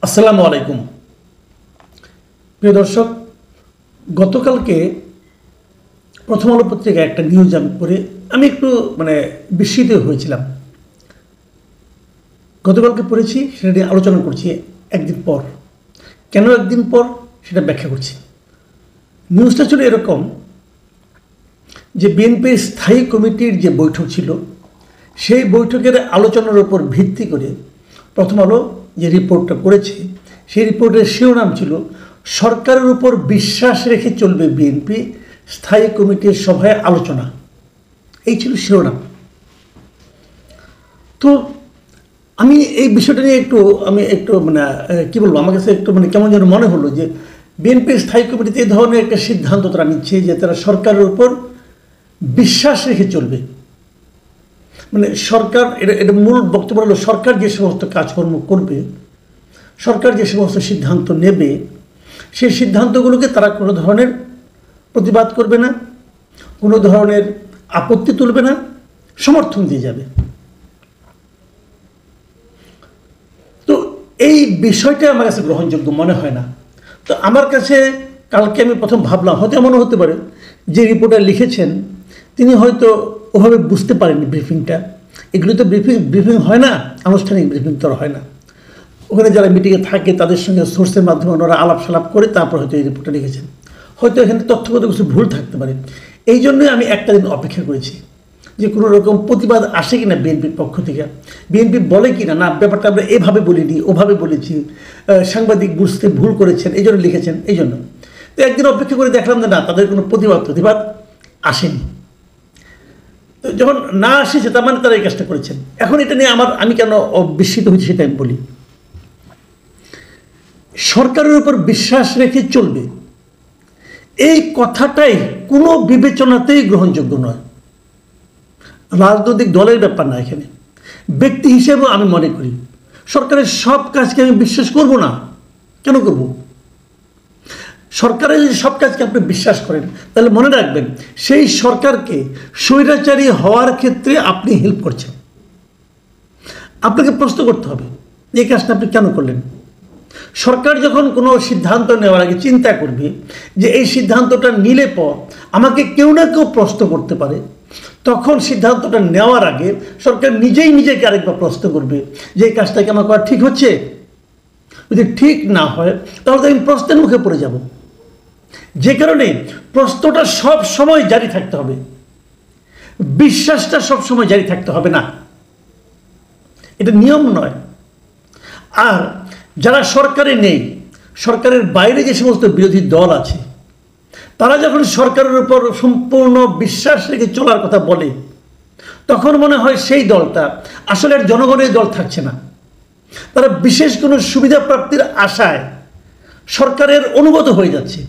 আসসালামু আলাইকুম প্রিয় দর্শক, গতকালকে প্রথম আলো পত্রিকায় একটা নিউজ আমি পড়ে আমি একটু বিস্মিত হয়েছিলাম। গতকালকে পড়েছি, সেটা নিয়ে আলোচনা করছি একদিন পর। কেন একদিন পর সেটা ব্যাখ্যা করছি। নিউজটা ছিল এরকম যে বিএনপির স্থায়ী কমিটির যে বৈঠক ছিল, সেই বৈঠকের আলোচনার উপর ভিত্তি করে প্রথম আলো যে রিপোর্টটা করেছে, সেই রিপোর্টের শিরোনাম ছিল সরকারের উপর বিশ্বাস রেখে চলবে বিএনপি, স্থায়ী কমিটির সভায় আলোচনা। এই ছিল শিরোনাম। তো আমি এই বিষয়টা নিয়ে একটু কি বলবো, আমার কাছে একটু কেমন যেন মনে হলো যে বিএনপির স্থায়ী কমিটিতে এই ধরনের একটা সিদ্ধান্ত তারা নিচ্ছে যে তারা সরকারের উপর বিশ্বাস রেখে চলবে। সরকার এটা মূল বক্তব্য হলো সরকার যে সমস্ত কাজকর্ম করবে, সরকার যে সমস্ত সিদ্ধান্ত নেবে, সেই সিদ্ধান্তগুলোকে তারা কোনো ধরনের প্রতিবাদ করবে না, কোনো ধরনের আপত্তি তুলবে না, সমর্থন দিয়ে যাবে। তো এই বিষয়টা আমার কাছে গ্রহণযোগ্য মনে হয় না। তো আমার কাছে কালকে আমি প্রথম ভাবলাম, হয়তো এমনও হতে পারে যে রিপোর্টার লিখেছেন তিনি হয়তো ওভাবে বুঝতে পারেননি ব্রিফিংটা। এগুলো তো ব্রিফিং হয় না, আনুষ্ঠানিক ব্রিফিং তো হয় না। ওখানে যারা মিটিংয়ে থাকে তাদের সঙ্গে সোর্সের মাধ্যমে ওনারা আলাপ সালাপ করে তারপর হয়তো এই রিপোর্টটা লিখেছেন। হয়তো এখানে তথ্যগত কিছু ভুল থাকতে পারে। এই জন্যই আমি একটা দিন অপেক্ষা করেছি যে কোনো রকম প্রতিবাদ আসে কিনা বিএনপির পক্ষ থেকে, বিএনপি বলে কিনা না ব্যাপারটা আমরা এভাবে বলিনি, ওভাবে বলেছি, সাংবাদিক বুঝতে ভুল করেছেন, এই জন্য লিখেছেন। এই জন্য তো একদিন অপেক্ষা করে দেখলাম যে না, তাদের কোনো প্রতিবাদ আসেনি। তো যখন না আসেছে তার মানে তারা এই কাজটা করেছেন। এখন এটা নিয়ে আমি কেন বিস্মিত হয়েছি সেটা আমি বলি। সরকারের উপর বিশ্বাস রেখে চলবে, এই কথাটাই কোনো বিবেচনাতেই গ্রহণযোগ্য নয়। রাজনৈতিক দলের ব্যাপার না, এখানে ব্যক্তি হিসেবেও আমি মনে করি সরকারের সব কাজকে আমি বিশ্বাস করব না। কেন করব? সরকারের যদি সব কাজকে আপনি বিশ্বাস করেন, তাহলে মনে রাখবেন সেই সরকারকে স্বৈরাচারী হওয়ার ক্ষেত্রে আপনি হেল্প করছেন। আপনাকে প্রশ্ন করতে হবে এই কাজটা আপনি কেন করলেন। সরকার যখন কোনো সিদ্ধান্ত নেওয়ার আগে চিন্তা করবে যে এই সিদ্ধান্তটা নিলে পর আমাকে কেউ না কেউ প্রশ্ন করতে পারে, তখন সিদ্ধান্তটা নেওয়ার আগে সরকার নিজেই নিজেকে আরেকবার প্রশ্ন করবে যে এই কাজটা কি আমার করা ঠিক হচ্ছে। যদি ঠিক না হয় তাহলে তো আমি প্রশ্নের মুখে পড়ে যাব। যে কারণে প্রশ্নটা সব সময় জারি থাকতে হবে, বিশ্বাসটা সব সময় জারি থাকতে হবে না, এটা নিয়ম নয়। আর যারা সরকারে নেই, সরকারের বাইরে যে সমস্ত বিরোধী দল আছে, তারা যখন সরকারের উপর সম্পূর্ণ বিশ্বাস রেখে চলার কথা বলে, তখন মনে হয় সেই দলটা আসলে আর জনগণের দল থাকছে না। তারা বিশেষ কোনো সুবিধা প্রাপ্তির আশায় সরকারের অনুগত হয়ে যাচ্ছে।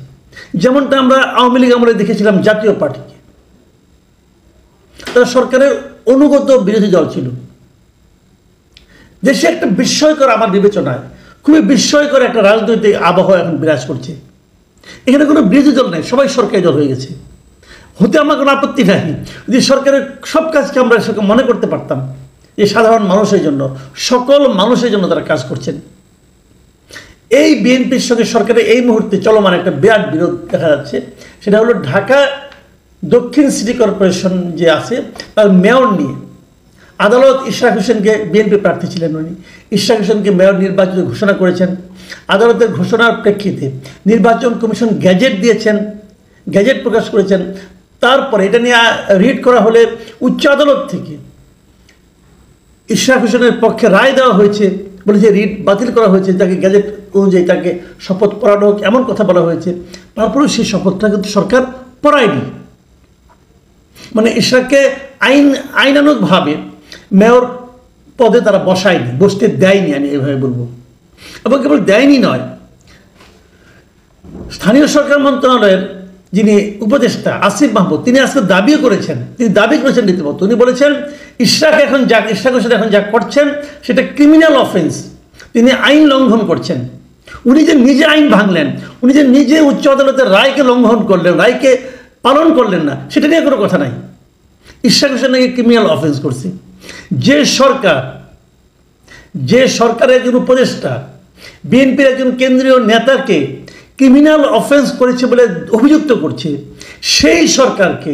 যেমনটা আমরা আওয়ামী লীগ আমলে দেখেছিলাম, জাতীয় পার্টিকে তারা সরকারের অনুগত বিরোধী দল ছিল। দেশে একটা বিস্ময়কর, আমার বিবেচনায় খুবই বিস্ময়কর একটা রাজনৈতিক আবহাওয়া এখন বিরাজ করছে। এখানে কোনো বিরোধী দল নেই, সবাই সরকারি দল হয়ে গেছে। হতে আমার কোনো আপত্তি নাই যদি সরকারের সব কাজকে আমরা মনে করতে পারতাম যে সাধারণ মানুষের জন্য, সকল মানুষের জন্য তারা কাজ করছেন। এই বিএনপির সঙ্গে সরকারের এই মুহূর্তে চলমান একটা বিরাট বিরোধ দেখা যাচ্ছে। সেটা হলো ঢাকা দক্ষিণ সিটি কর্পোরেশন যে আছে তার মেয়র নিয়ে। আদালত ইশরাক হোসেনকে, বিএনপি প্রার্থী ছিলেন উনি, ইশরাক হোসেনকে মেয়র নির্বাচিত ঘোষণা করেছেন। আদালতের ঘোষণার প্রেক্ষিতে নির্বাচন কমিশন গ্যাজেট দিয়েছেন, গ্যাজেট প্রকাশ করেছেন। তারপরে এটা নিয়ে রিট করা হলে উচ্চ আদালত থেকে ইশরাক হোসেনের পক্ষে রায় দেওয়া হয়েছে, বলেছে রিট বাতিল করা হয়েছে, তাকে গ্যাজেট অনুযায়ী তাকে শপথ পড়ানো হোক, এমন কথা বলা হয়েছে। তারপরেও সেই শপথটা কিন্তু সরকার পড়ায়নি। ইশরাককে আইনানুগভাবে মেয়র পদে তারা বসতে দেয়নি, আমি এভাবে বলবো। এবং কেবল দেয়নি নয়, স্থানীয় সরকার মন্ত্রণালয়ের যিনি উপদেষ্টা আসিফ মাহমুদ, তিনি আজকে দাবি করেছেন রীতিমতো, উনি বলেছেন ইশরাক হোসেন এখন যা করছেন সেটা ক্রিমিনাল অফেন্স, তিনি আইন লঙ্ঘন করছেন। উনি যে নিজে আইন ভাঙলেন, উনি যে নিজে উচ্চ আদালতের রায়কে লঙ্ঘন করলেন, রায়কে পালন করলেন না, সেটা নিয়ে কোনো কথা নাই। ইশরাক হোসেন নাকি ক্রিমিনাল অফেন্স করছে। যে সরকারের একজন উপদেষ্টা বিএনপির একজন কেন্দ্রীয় নেতাকে ক্রিমিনাল অফেন্স করেছে বলে অভিযুক্ত করছে, সেই সরকারকে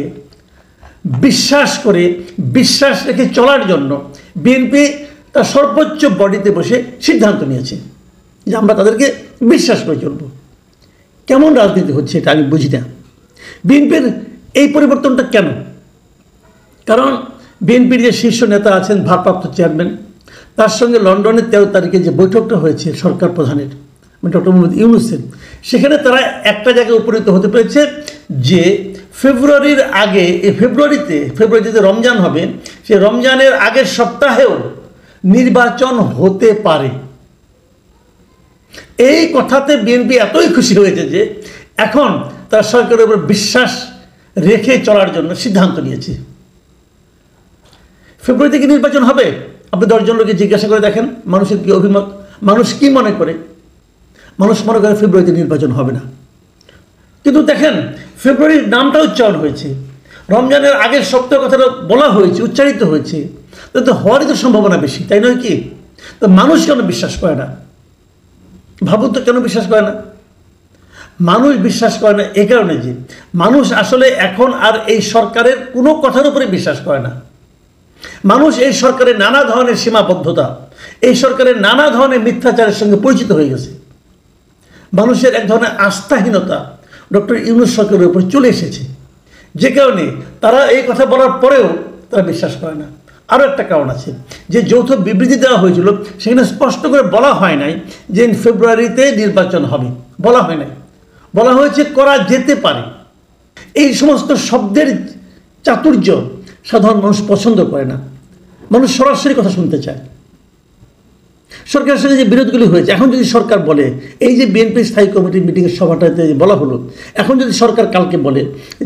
বিশ্বাস রেখে চলার জন্য বিএনপি তার সর্বোচ্চ বডিতে বসে সিদ্ধান্ত নিয়েছে যে আমরা তাদেরকে বিশ্বাস করে চলব। কেমন রাজনীতি হচ্ছে এটা আমি বুঝি না। বিএনপির এই পরিবর্তনটা কেন? কারণ বিএনপির যে শীর্ষ নেতা আছেন, ভারপ্রাপ্ত চেয়ারম্যান, তার সঙ্গে লন্ডনের 13 তারিখে যে বৈঠকটা হয়েছে সরকার প্রধানের, ডক্টর মোহাম্মদ ইউনূসের, সেখানে তারা একটা জায়গায় উপনীত হতে পেরেছে যে ফেব্রুয়ারির আগে, ফেব্রুয়ারিতে রমজান হবে, সে রমজানের আগের সপ্তাহেও নির্বাচন হতে পারে। এই কথাতে বিএনপি এতই খুশি হয়েছে যে এখন তার সরকারের উপর বিশ্বাস রেখে চলার জন্য সিদ্ধান্ত নিয়েছে। ফেব্রুয়ারিতে কি নির্বাচন হবে? আপনি 10 জন লোককে জিজ্ঞাসা করে দেখেন মানুষের কি অভিমত, মানুষ কি মনে করে। মানুষ মনে করে ফেব্রুয়ারিতে নির্বাচন হবে না। কিন্তু দেখেন ফেব্রুয়ারির নামটা উচ্চারণ হয়েছে, রমজানের আগের সপ্তাহ কথাটা বলা হয়েছে, উচ্চারিত হয়েছে, তো হওয়ারই তো সম্ভাবনা বেশি, তাই নয় কি? তো মানুষ কেন বিশ্বাস করে না? ভাবুন তো কেন বিশ্বাস করে না? মানুষ বিশ্বাস করে না এ কারণে যে মানুষ আসলে এখন আর এই সরকারের কোনো কথার উপরে বিশ্বাস করে না। মানুষ এই সরকারের নানা ধরনের সীমাবদ্ধতা, এই সরকারের নানা ধরনের মিথ্যাচারের সঙ্গে পরিচিত হয়ে গেছে। মানুষের এক ধরনের আস্থাহীনতা ডক্টর ইউনূস সরকারের উপর চলে এসেছে, যে কারণে তারা এই কথা বলার পরেও তারা বিশ্বাস করে না। আরও একটা কারণ আছে, যে যৌথ বিবৃতি দেওয়া হয়েছিল সেখানে স্পষ্ট করে বলা হয় নাই যে ফেব্রুয়ারিতে নির্বাচন হবে, বলা হয় নাই, বলা হয়েছে করা যেতে পারে। এই সমস্ত শব্দের চাতুর্য সাধারণ মানুষ পছন্দ করে না। মানুষ সরাসরি কথা শুনতে চায়। সরকারের সঙ্গে যে বিরোধগুলি হয়েছে, এখন যদি সরকার বলে, এই যে বিএনপি স্থায়ী কমিটির মিটিংয়ের সভাটাতে বলা হলো, এখন যদি সরকার কালকে বলে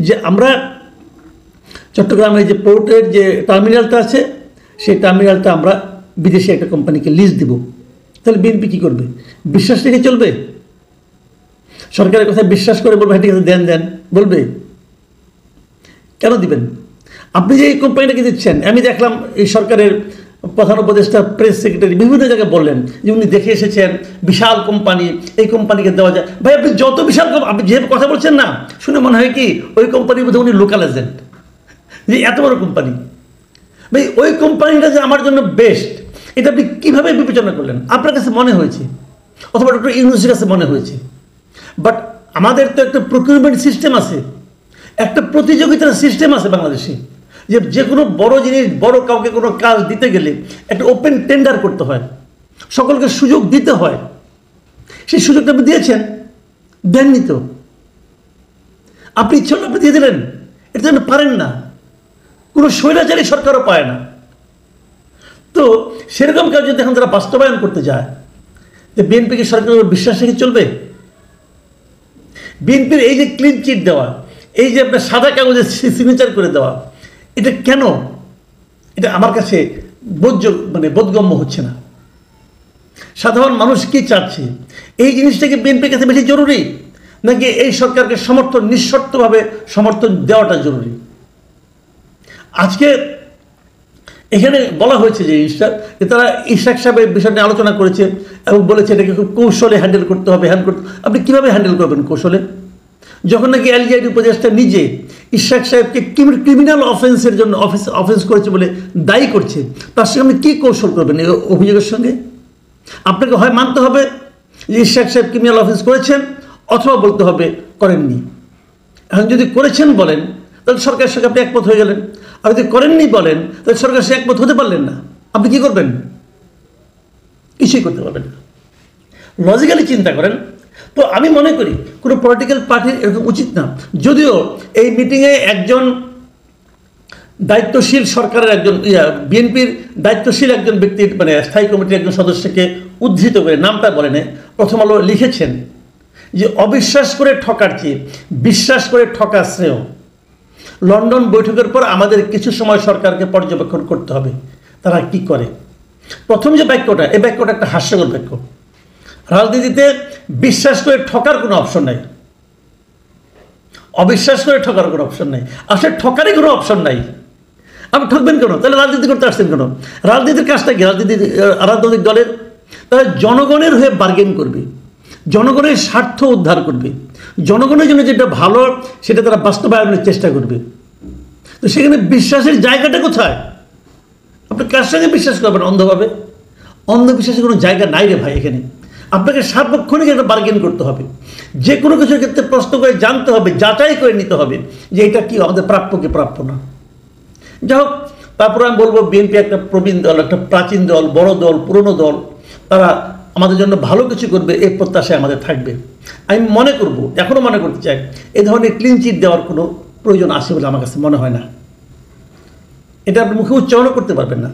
যে আমরা চট্টগ্রামের যে পোর্টের যে টার্মিনালটা আছে, সেই টার্মিনালটা আমরা বিদেশি একটা কোম্পানিকে লিজ দিব, তাহলে বিএনপি কী করবে? বিশ্বাস রেখে চলবে? সরকারের কথা বিশ্বাস করে বলবে ঠিক আছে দেন বলবে? কেন দিবেন? আপনি যে এই কোম্পানিটাকে দিচ্ছেন, আমি দেখলাম এই সরকারের প্রধান উপদেষ্টা, প্রেস সেক্রেটারি বিভিন্ন জায়গায় বললেন যে উনি দেখে এসেছেন বিশাল কোম্পানি, এই কোম্পানিকে দেওয়া যায়। ভাই আপনি যত বিশাল, আপনি যে কথা বলছেন না, শুনে মনে হয় কি ওই কোম্পানির মধ্যে উনি লোকাল এজেন্ট, যে এত বড় কোম্পানি। ভাই ওই কোম্পানিটা যে আমার জন্য বেস্ট, এটা আপনি কীভাবে বিবেচনা করলেন? আপনার কাছে মনে হয়েছে, অথবা ডক্টর ইউনূসের কাছে মনে হয়েছে। বাট আমাদের তো একটা প্রকিউরমেন্ট সিস্টেম আছে, একটা প্রতিযোগিতার সিস্টেম আছে বাংলাদেশে, যে কোনো বড় জিনিস, বড় কাউকে কোনো কাজ দিতে গেলে একটা ওপেন টেন্ডার করতে হয়, সকলকে সুযোগ দিতে হয়। সেই সুযোগটা আপনি দিয়েছেন? দেননি তো। আপনি ইচ্ছা হলে আপনি দিয়ে দিলেন, এটা যেন পারেন না, কোনো স্বৈরাচারী সরকারও পায় না। তো সেরকম কাজ যদি এখন তারা বাস্তবায়ন করতে যায়, যে বিএনপিকে সরকারের বিশ্বাস রেখে চলবে? বিএনপির এই যে ক্লিন চিট দেওয়া, এই যে আপনার সাদা কাগজে সিগনেচার করে দেওয়া, এটা কেন? এটা আমার কাছে বোধগম্য হচ্ছে না। সাধারণ মানুষ কি চাচ্ছে? এই জিনিসটাকে বিএনপির কাছে বেশি জরুরি, নাকি এই সরকারকে নিঃশর্তভাবে সমর্থন দেওয়াটা জরুরি? আজকে এখানে বলা হয়েছে যে জিনিসটা, যে তারা ইশাক সাহেবের বিষয় নিয়ে আলোচনা করেছে এবং বলেছে এটাকে খুব কৌশলে হ্যান্ডেল করতে হবে। আপনি কীভাবে হ্যান্ডেল করবেন কৌশলে? যখন নাকি এলজিআইডি উপদেষ্টা নিজে ইশাক সাহেবকে ক্রিমিনাল অফেন্সের জন্য অফেন্স করেছে বলে দায়ী করছে, তার সঙ্গে আপনি কী কৌশল করবেন এই অভিযোগের সঙ্গে? আপনাকে হয় মানতে হবে যে ইশাক সাহেব ক্রিমিনাল অফেন্স করেছেন, অথবা বলতে হবে করেননি। এখন যদি করেছেন বলেন, তাহলে সরকারের সঙ্গে আপনি একমত হয়ে গেলেন, আর যদি করেননি বলেন, তাহলে সরকারের সঙ্গে একমত হতে পারলেন না। আপনি কী করবেন? কিছুই করতে পারবেন না। লজিক্যালি চিন্তা করেন তো আমি মনে করি কোনো পলিটিক্যাল পার্টির এরকম উচিত না। যদিও এই মিটিংয়ে একজন দায়িত্বশীল সরকারের একজন বিএনপির দায়িত্বশীল একজন ব্যক্তির স্থায়ী কমিটির একজন সদস্যকে উদ্ধৃত করে, নামটা বলেন, প্রথম আলো লিখেছেন যে অবিশ্বাস করে ঠকার চেয়ে বিশ্বাস করে ঠকা শ্রেয়। লন্ডন বৈঠকের পর আমাদের কিছু সময় সরকারকে পর্যবেক্ষণ করতে হবে তারা কি করে। প্রথম যে বাক্যটা, এই বাক্যটা একটা হাস্যকর বাক্য। রাজনীতিতে বিশ্বাস করে ঠকার কোনো অপশন নাই, অবিশ্বাস করে ঠকার কোনো অপশন নাই, আসলে ঠকারই কোনো অপশন নাই। আপনি ঠকবেন কেন? তাহলে রাজনীতি করতে আসছেন কেন? রাজনীতির কাজটা কি? রাজনৈতিক দলের তারা জনগণের হয়ে বার্গেন করবে, জনগণের স্বার্থ উদ্ধার করবে, জনগণের জন্য যেটা ভালো সেটা তারা বাস্তবায়নের চেষ্টা করবে। তো সেখানে বিশ্বাসের জায়গাটা কোথায়? আপনি কার সঙ্গে বিশ্বাস করবেন অন্ধভাবে? অন্ধবিশ্বাসের কোনো জায়গা নাই রে ভাই। এখানে আপনাকে সার্বক্ষণিক একটা বার্গেন করতে হবে, যে কোনো কিছুর ক্ষেত্রে প্রশ্ন করে জানতে হবে, যাচাই করে নিতে হবে যে এটা কি আমাদের প্রাপ্য কি প্রাপ্য না। যাই হোক, তারপরে আমি বলবো বিএনপি একটা প্রবীণ দল, একটা প্রাচীন দল, বড় দল, পুরনো দল, তারা আমাদের জন্য ভালো কিছু করবে এই প্রত্যাশায় আমাদের থাকবে। আমি মনে করব, এখনও মনে করতে চাই, এ ধরনের ক্লিন চিট দেওয়ার কোনো প্রয়োজন আছে বলে আমার কাছে মনে হয় না। এটা আপনি মুখে উচ্চারণ করতে পারবেন না।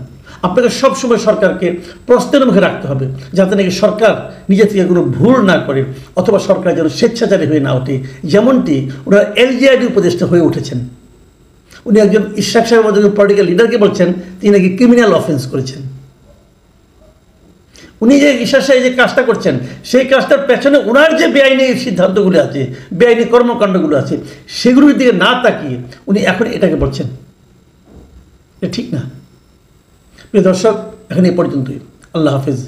আপনাকে সবসময় সরকারকে প্রশ্নের মুখে রাখতে হবে, যাতে নাকি সরকার নিজে থেকে কোনো ভুল না করে, অথবা সরকার যেন স্বেচ্ছাচারী হয়ে না ওঠে, যেমনটি ওনারা এলজিআইডি উপদেষ্টা হয়ে উঠেছেন। উনি একজন ইশরাক সাহেবের মতো পলিটিক্যাল লিডারকে বলছেন তিনি নাকি ক্রিমিনাল অফেন্স করেছেন। উনি যে ইশরাক সাহেব যে কাজটা করছেন, সেই কাজটার পেছনে ওনার যে বেআইনি সিদ্ধান্তগুলো আছে, বেআইনি কর্মকাণ্ডগুলো আছে, সেগুলোর দিকে না তাকিয়ে উনি এখন এটাকে বলছেন, এটা ঠিক না। প্রিয় দর্শক, এখন এই পর্যন্তই। আল্লাহ হাফেজ।